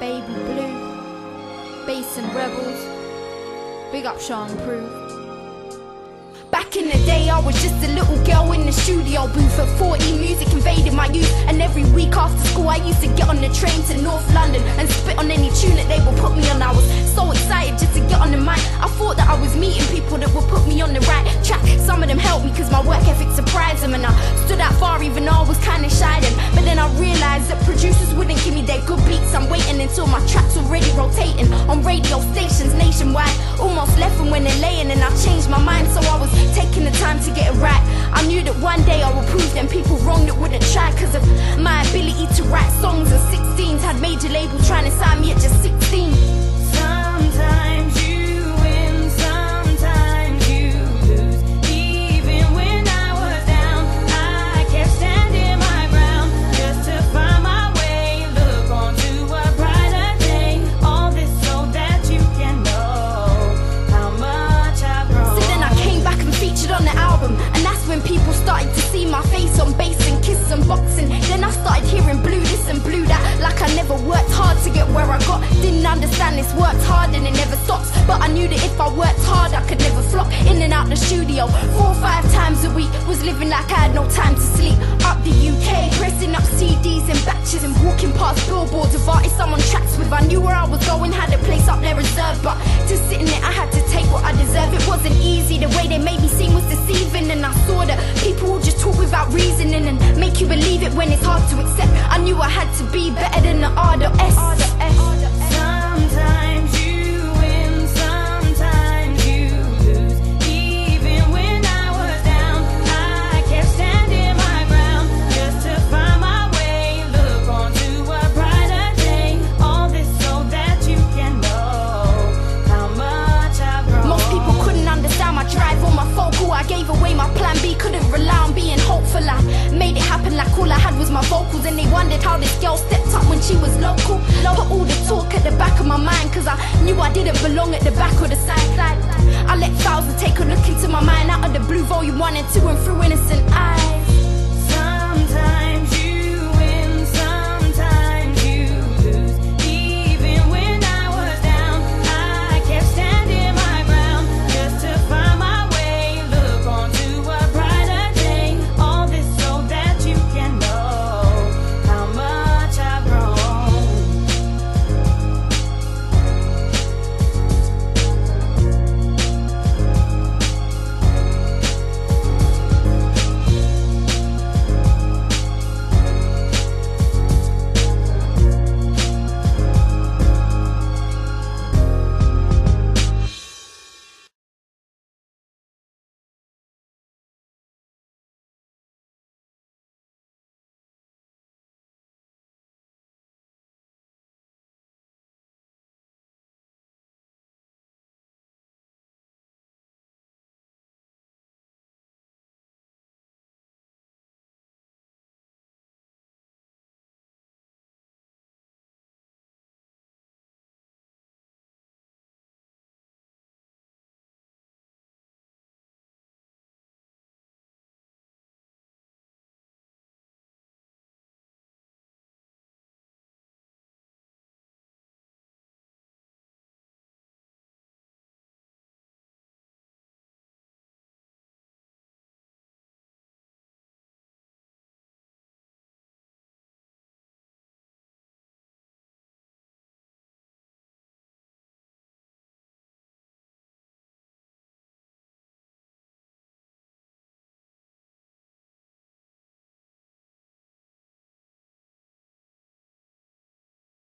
Baby Blue, Bass and Rebels, big up Sean Prue. Back in the day I was just a little girl in the studio booth at 40, music invaded my youth. And every week after school I used to get on the train to North London and spit on any tune that they would put me on. I was so excited just to get on the mic. I thought that I was meeting people that would put me on the right track. Some of them helped me cause my work ethic surprised them, and I stood out far even though I was kinda shy then. But then I realised that producers wouldn't give me their good beats. I'm waiting until my track's already rotating on radio stations nationwide. Almost left them when they're laying, and I changed my mind, so I was taking the time to get it right. I knew that one day I would prove them people wrong that wouldn't try, cause of my ability to write songs at 16s. Had major labels trying to sign me at just 16. Sometimes you win, sometimes you lose. Even when I was down, I kept standing my ground just to find my way, look onto a brighter day. All this so that you can know how much I've grown. So then I came back and featured on the album, and that's when people started to see my face on bass and kiss and boxing. Then I started hearing blue this and blue that, like I never worked hard to get where I got. Didn't understand this, worked hard and it never stops. But I knew that if I worked hard I could never flop. In and out the studio 4 or 5 times a week, was living like I had no time to sleep. Up the UK, pressing up CDs in batches and walking past billboards of artists I'm on tracks with. I knew where I was going, had a place up there reserved, but to sit in it I had to take what I deserve. It wasn't easy, the way they made me seem was deceiving, and I saw that people would just talk without reasoning and make you believe it when it's hard to accept. I knew I had to be better than the R, the S. Sometimes you win, sometimes you lose. Even when I was down, I kept standing my ground just to find my way, look onto a brighter day. All this so that you can know how much I've grown. Most people couldn't understand my drive or my focal. I gave away my plan B, couldn't rely on being hopeful. I made it happen like all I had was my vocals, and they wondered how this girl stepped up when she was local. Put all the talk at the back of my mind, cause I knew I didn't belong at the back or the side. I let thousands take a look into my mind, out of the blue, volume 1 and 2 and through innocent eyes.